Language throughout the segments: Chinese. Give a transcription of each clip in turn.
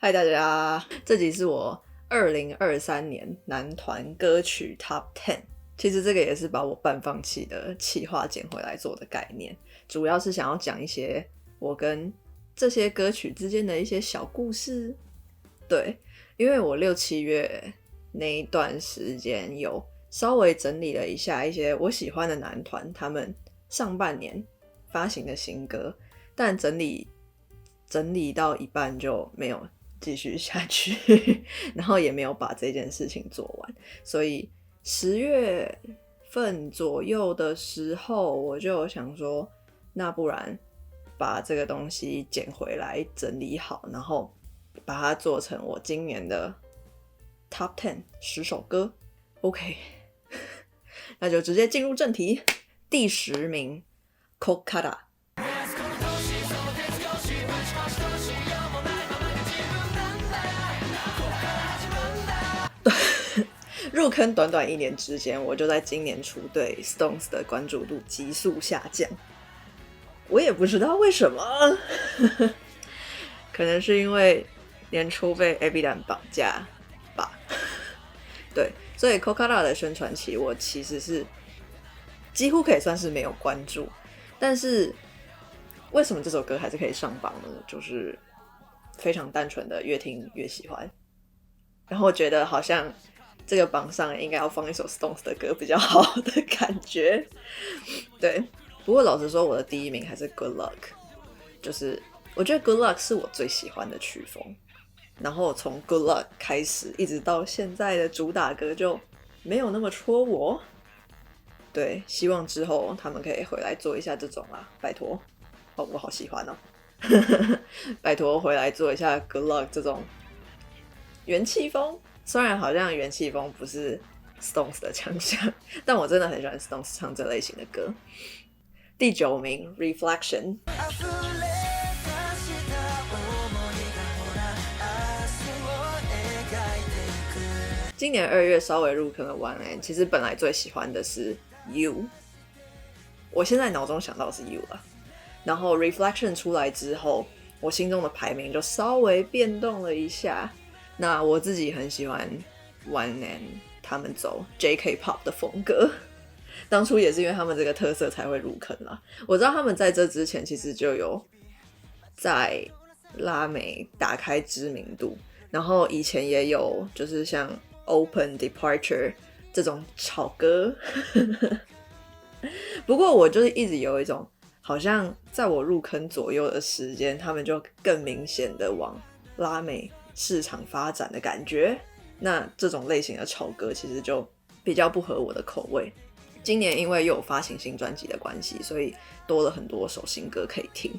嗨大家，这集是我2023年男团歌曲 Top 10。其实这个也是把我半放弃的企划捡回来做的概念，主要是想要讲一些我跟这些歌曲之间的一些小故事。对，因为我6、7月那一段时间有稍微整理了一下一些我喜欢的男团他们上半年发行的新歌，但整理到一半就没有继续下去然后也没有把这件事情做完，所以10月份左右的时候我就想说，那不然把这个东西捡回来整理好，然后把它做成我今年的 Top 10 10首歌。 OK 那就直接进入正题。第10名 Kokara。入坑短短1年之间，我就在今年初对 Stones 的关注度急速下降，我也不知道为什么可能是因为年初被 Evidan 绑架吧对，所以 Kokara 的宣传期我其实是几乎可以算是没有关注，但是为什么这首歌还是可以上榜呢？就是非常单纯的越听越喜欢，然后我觉得好像这个榜上应该要放一首 Stones 的歌比较好的感觉。对，不过老实说我的第1名还是 Good Luck， 就是我觉得 Good Luck 是我最喜欢的曲风，然后从 Good Luck 开始一直到现在的主打歌就没有那么戳我。对，希望之后他们可以回来做一下这种啦，拜托哦，我好喜欢哦拜托回来做一下 Good Luck 这种元气风，虽然好像元气风不是 Stones 的强项，但我真的很喜欢 Stones 唱这类型的歌。第9名 Reflection。 今年2月稍微入坑的 1N， 其实本来最喜欢的是 You， 我现在脑中想到的是 You 啦，然后 Reflection 出来之后，我心中的排名就稍微变动了一下。那我自己很喜欢 1N 他们走 JK-POP 的风格，当初也是因为他们这个特色才会入坑啦。我知道他们在这之前其实就有在拉美打开知名度，然后以前也有就是像 Open Departure 这种草歌不过我就是一直有一种好像在我入坑左右的时间，他们就更明显的往拉美市场发展的感觉，那这种类型的草歌其实就比较不合我的口味。今年因为又有发行新专辑的关系，所以多了很多首新歌可以听，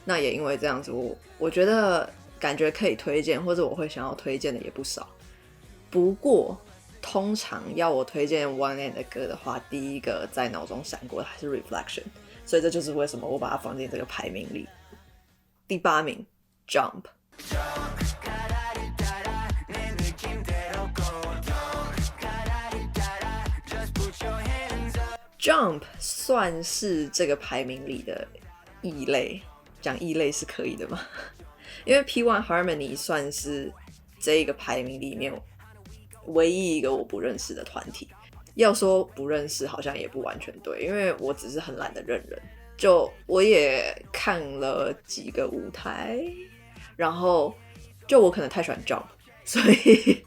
那也因为这样子我觉得感觉可以推荐，或者我会想要推荐的也不少。不过通常要我推荐 1N 的歌的话，第一个在脑中闪过的还是 Reflection， 所以这就是为什么我把它放进这个排名里。第8名 Jump。 Jump 算是这个排名里的异类，讲异类是可以的吗？因为 P1 Harmony 算是这个排名里面唯一一个我不认识的团体。要说不认识好像也不完全对，因为我只是很懒得认人，就我也看了几个舞台，然后就我可能太喜欢 Jump， 所以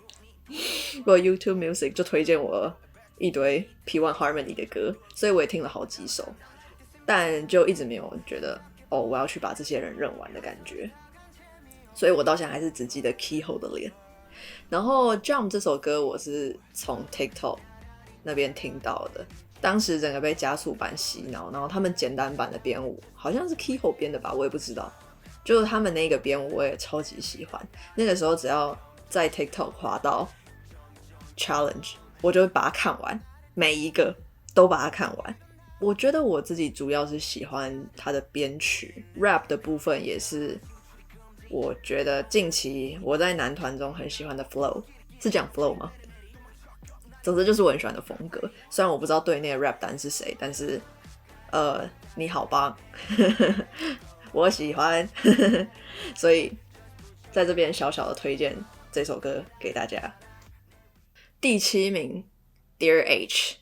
我 YouTube Music 就推荐我一堆 P1 Harmony 的歌，所以我也听了好几首，但就一直没有觉得我要去把这些人认完的感觉，所以我到现在还是只记得 Keyhole 的脸。然后 Jump 这首歌我是从 TikTok 那边听到的，当时整个被加速版洗脑，然后他们简单版的编舞好像是 Keyhole 编的吧，我也不知道，就是他们那个编舞我也超级喜欢。那个时候只要在 TikTok 滑到 Challenge， 我就会把它看完，每一个都把它看完。我觉得我自己主要是喜欢它的编曲， rap 的部分也是我觉得近期我在男团中很喜欢的 flow， 是讲 flow 吗？总之就是我很喜欢的风格，虽然我不知道对内的 rap 单是谁，但是你好棒我喜欢所以在这边小小的推荐这首歌给大家。第7名 Dear H，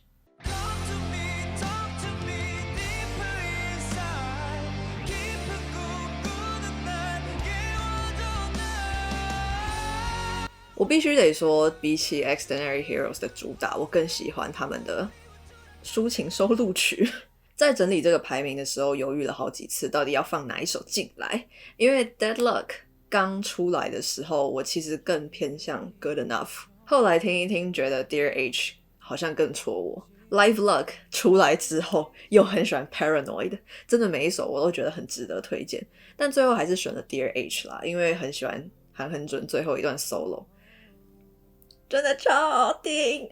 我必须得说，比起 Extraordinary Heroes 的主打，我更喜欢他们的抒情收录曲。在整理这个排名的时候，犹豫了好几次，到底要放哪一首进来。因为 Deadlock 刚出来的时候，我其实更偏向 Good Enough， 后来听一听，觉得 Dear H 好像更戳我。Live Luck 出来之后，又很喜欢 Paranoid， 真的每一首我都觉得很值得推荐。但最后还是选了 Dear H 啦，因为很喜欢韩恒准最后一段 solo。真的超好听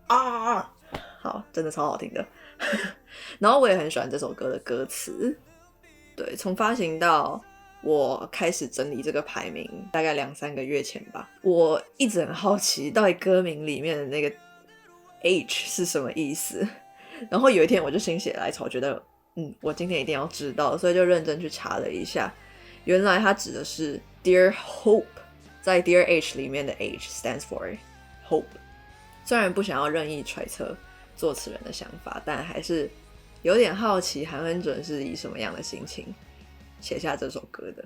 啊！好，真的超好听的。然后我也很喜欢这首歌的歌词。对，从发行到我开始整理这个排名，大概2-3个月前吧，我一直很好奇，到底歌名里面的那个 H 是什么意思。然后有一天我就心血来潮，觉得我今天一定要知道，所以就认真去查了一下，原来它指的是 Dear Hope。在 Dear H 里面的 H stands for hope。 虽然不想要任意揣测作词人的想法，但还是有点好奇韩恩准是以什么样的心情写下这首歌的。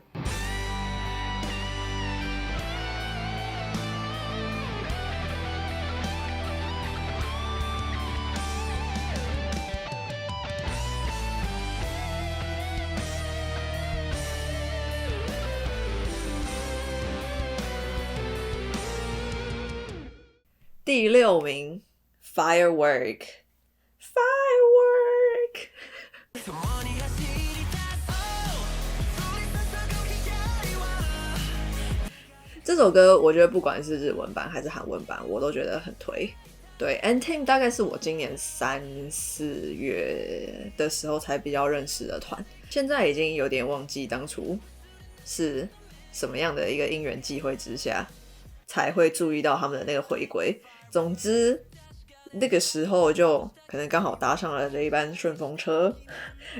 第6名 Firework。 这首歌我觉得不管是日文版还是韩文版，我都觉得很推。对 N-Team 大概是我今年3-4月的时候才比较认识的团，现在已经有点忘记当初是什么样的一个因缘际会之下才会注意到他们的那个回归。总之那个时候就可能刚好搭上了这一班顺风车，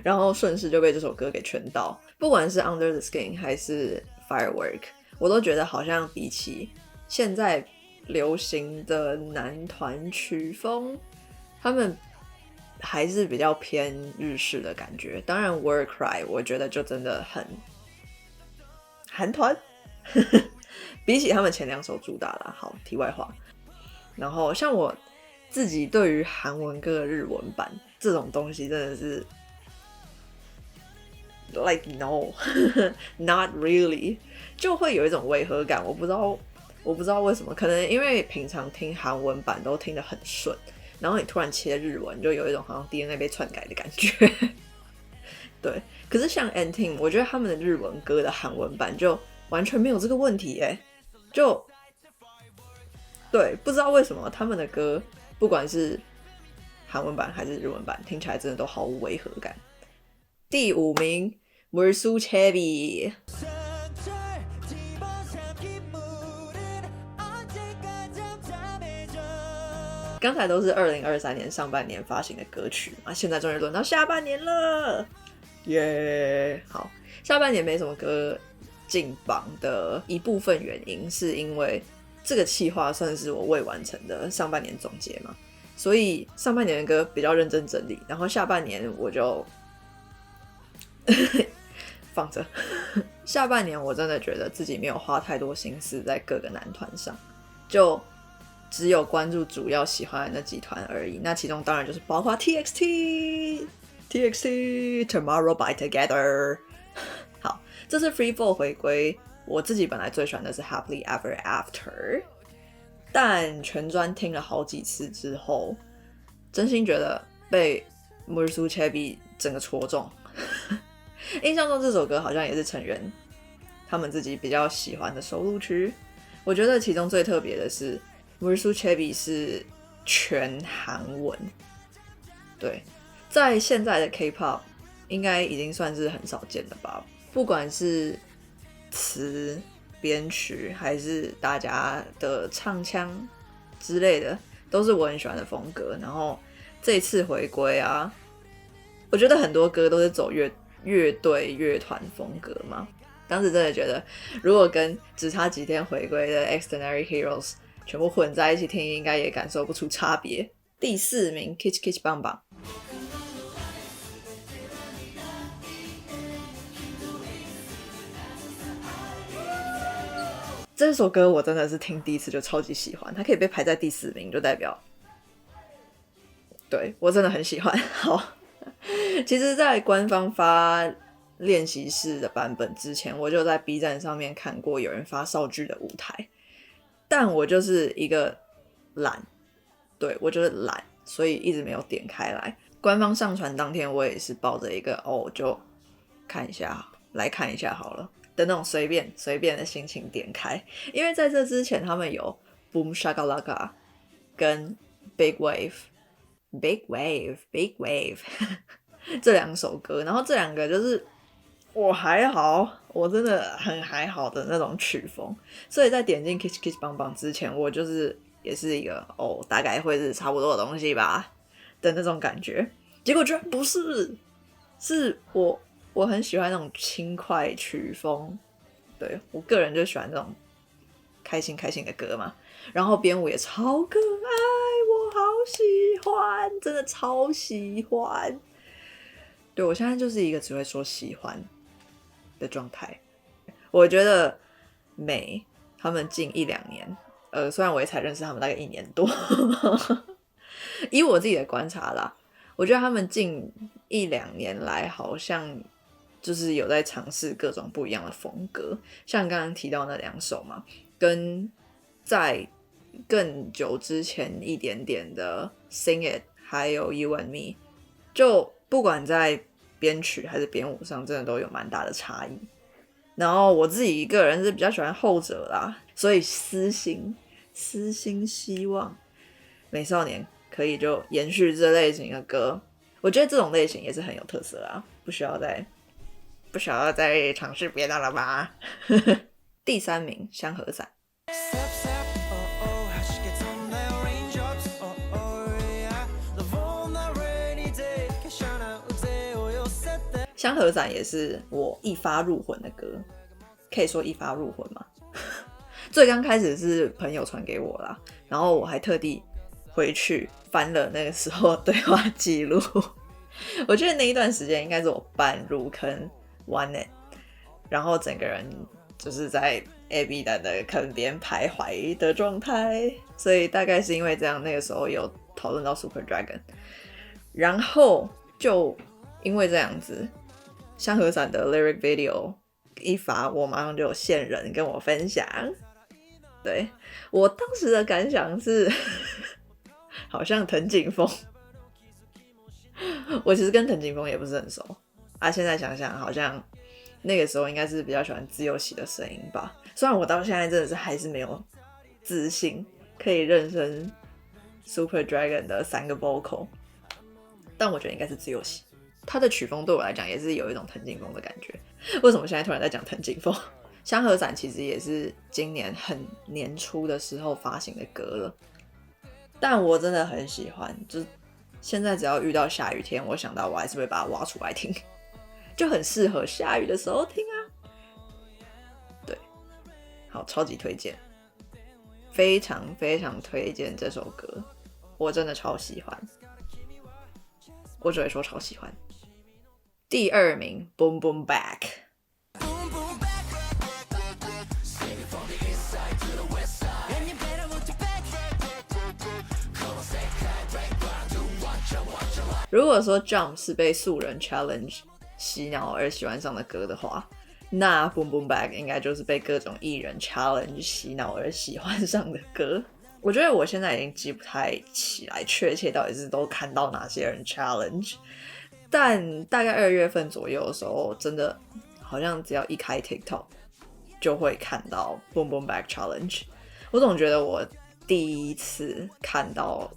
然后顺势就被这首歌给圈到。不管是 Under the Skin 还是 Firework， 我都觉得好像比起现在流行的男团曲风，他们还是比较偏日式的感觉。当然 War Cry 我觉得就真的很韩团比起他们前2首主打啦。好，题外话。然后像我自己对于韩文歌的日文版这种东西真的是 like no not really， 就会有一种违和感。我不知道为什么，可能因为平常听韩文版都听得很顺，然后你突然切日文就有一种好像 DNA 被篡改的感觉对，可是像 N-Team 我觉得他们的日文歌的韩文版就完全没有这个问题耶。就对，不知道为什么他们的歌不管是韩文版还是日文版听起来真的都毫无违和感。第5名 Mursuchebi。 刚才都是2023年上半年发行的歌曲嘛，现在终于轮到下半年了，耶！好，下半年没什么歌进榜的一部分原因是因为这个企划算是我未完成的上半年总结嘛，所以上半年的歌比较认真整理，然后下半年我就放着下半年我真的觉得自己没有花太多心思在各个男团上，就只有关注主要喜欢的那几团而已。那其中当然就是包括 TXT Tomorrow by Together 好，这次 Free Fall 回归，我自己本来最喜欢的是 Happily Ever After， 但全专听了好几次之后，真心觉得被 Mursuchebi 整个戳中印象中这首歌好像也是成员他们自己比较喜欢的收录曲。我觉得其中最特别的是 Mursuchebi 是全韩文，对，在现在的 K-pop 应该已经算是很少见了吧，不管是词编曲还是大家的唱腔之类的都是我很喜欢的风格。然后这一次回归啊，我觉得很多歌都是走乐队乐团风格嘛，当时真的觉得，如果跟只差几天回归的 Extraordinary Heroes 全部混在一起听，应该也感受不出差别。第4名 Kitsch Kitsch 棒棒。这首歌我真的是听第一次就超级喜欢，它可以被排在第4名，就代表对我真的很喜欢。好，其实在官方发练习室的版本之前，我就在 B 站上面看过有人发少剧的舞台，但我就是一个懒，对，我就是懒，所以一直没有点开来。官方上传当天，我也是抱着一个就看一下，来看一下好了的那种随便的心情点开，因为在这之前他们有 Boom Shakalaka 跟 Big Wave 这2首歌，然后这2个就是我还好，我真的很还好的那种曲风，所以在点进 Kitsch Kitsch 棒棒之前，我就是也是一个大概会是差不多的东西吧的那种感觉，结果居然不是，是我很喜欢那种轻快曲风，对，我个人就喜欢那种开心的歌嘛，然后编舞也超可爱，我好喜欢，真的超喜欢。对，我现在就是一个只会说喜欢的状态。我觉得美他们近1-2年，虽然我也才认识他们大概1年多，以我自己的观察啦，我觉得他们近1-2年来好像就是有在尝试各种不一样的风格，像刚刚提到那2首嘛，跟在更久之前一点点的 Sing It 还有 You and Me， 就不管在编曲还是编舞上真的都有蛮大的差异，然后我自己一个人是比较喜欢后者啦，所以私心希望美少年可以就延续这类型的歌，我觉得这种类型也是很有特色啦，不需要再尝试别的了吧。第3名香河伞。香河伞也是我一发入魂的歌，可以说一发入魂吗？最刚开始是朋友传给我啦，然后我还特地回去翻了那个时候的对话记录。我觉得那一段时间应该是我半入坑 One It， 然后整个人就是在 AB 蛋的坑边徘徊的状态，所以大概是因为这样，那个时候有讨论到 Super Dragon， 然后就因为这样子，香河伞的 lyric video 一发，我马上就有线人跟我分享。对，我当时的感想是好像藤井风，我其实跟藤井风也不是很熟啊，现在想想好像那个时候应该是比较喜欢自由喜的声音吧，虽然我到现在真的是还是没有自信可以认识 Super Dragon 的3个 vocal， 但我觉得应该是自由喜，他的曲风对我来讲也是有一种藤井风的感觉。为什么现在突然在讲藤井风？香河伞其实也是今年很年初的时候发行的歌了，但我真的很喜欢，就是现在只要遇到下雨天，我想到我还是会把它挖出来听，就很适合下雨的时候听啊。对，好，超级推荐，非常推荐这首歌，我真的超喜欢，我只会说超喜欢。第2名 Boom Boom Back。如果说 Jump 是被素人 Challenge 洗脑而喜欢上的歌的话，那 Boom Boom Back 应该就是被各种艺人 Challenge 洗脑而喜欢上的歌。我觉得我现在已经记不太起来确切到底是都看到哪些人 Challenge， 但大概2月份左右的时候，真的好像只要一开 TikTok 就会看到 Boom Boom Back Challenge。我总觉得我第一次看到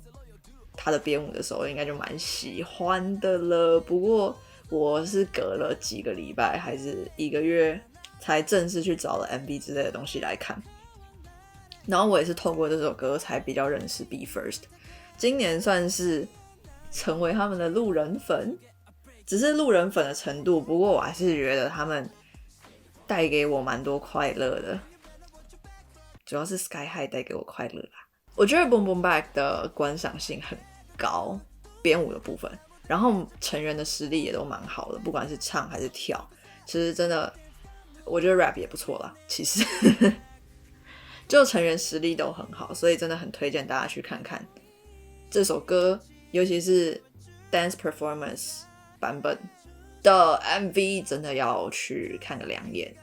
他的编舞的时候应该就蛮喜欢的了，不过我是隔了几个礼拜还是1个月才正式去找了 MV 之类的东西来看，然后我也是透过这首歌才比较认识 BE:FIRST， 今年算是成为他们的路人粉，只是路人粉的程度，不过我还是觉得他们带给我蛮多快乐的，主要是 Sky High 带给我快乐啦。我觉得 Boom Boom Bag 的观赏性很高，编舞的部分，然后成员的实力也都蛮好的，不管是唱还是跳，其实真的我觉得 rap 也不错啦，其实就成员实力都很好，所以真的很推荐大家去看看这首歌，尤其是 dance performance 版本的 MV， 真的要去看个2眼。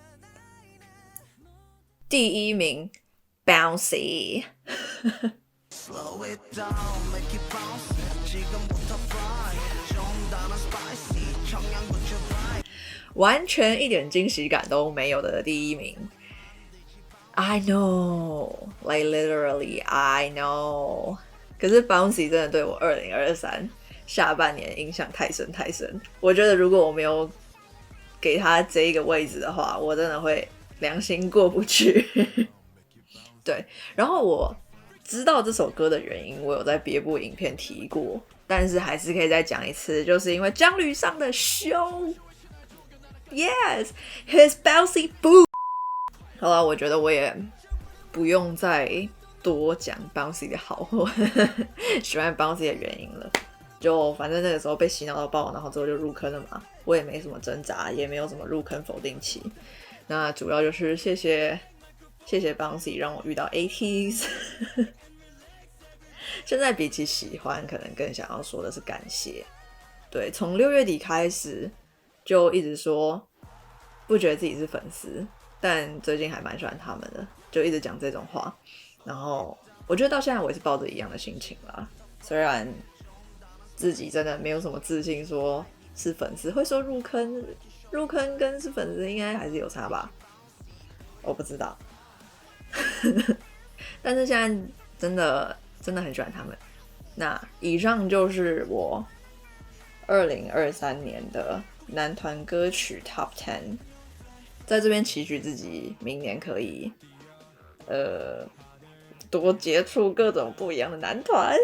第1名 Bouncy 完全一点惊喜感都没有的第1名。 I know, like literally I know， 可是 Bouncy 真的对我2023下半年影响太深太深，我觉得如果我没有给他这一个位置的话，我真的会良心过不去对，然后我知道这首歌的原因，我有在别部影片提过，但是还是可以再讲一次，就是因为张吕尚的胸 Yes, his bouncy boo。 好了，我觉得我也不用再多讲 bouncy 的好货喜欢 bouncy 的原因了，就反正那个时候被洗脑到爆，然后之后就入坑了嘛，我也没什么挣扎，也没有什么入坑否定期，那主要就是谢谢 Bouncy 让我遇到 ATEEZ 现在比起喜欢可能更想要说的是感谢。对，从6月底开始就一直说不觉得自己是粉丝，但最近还蛮喜欢他们的，就一直讲这种话，然后我觉得到现在我也是抱着一样的心情啦，虽然自己真的没有什么自信说是粉丝，会说入坑跟是粉丝应该还是有差吧，我不知道但是现在真的很喜欢他们。那以上就是我2023年的男团歌曲 Top 10， 在这边期许自己明年可以多接触各种不一样的男团，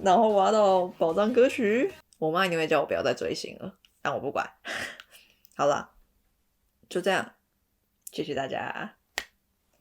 然后挖到宝藏歌曲。我妈一定会叫我不要再追星了，但我不管好了，就这样，谢谢大家。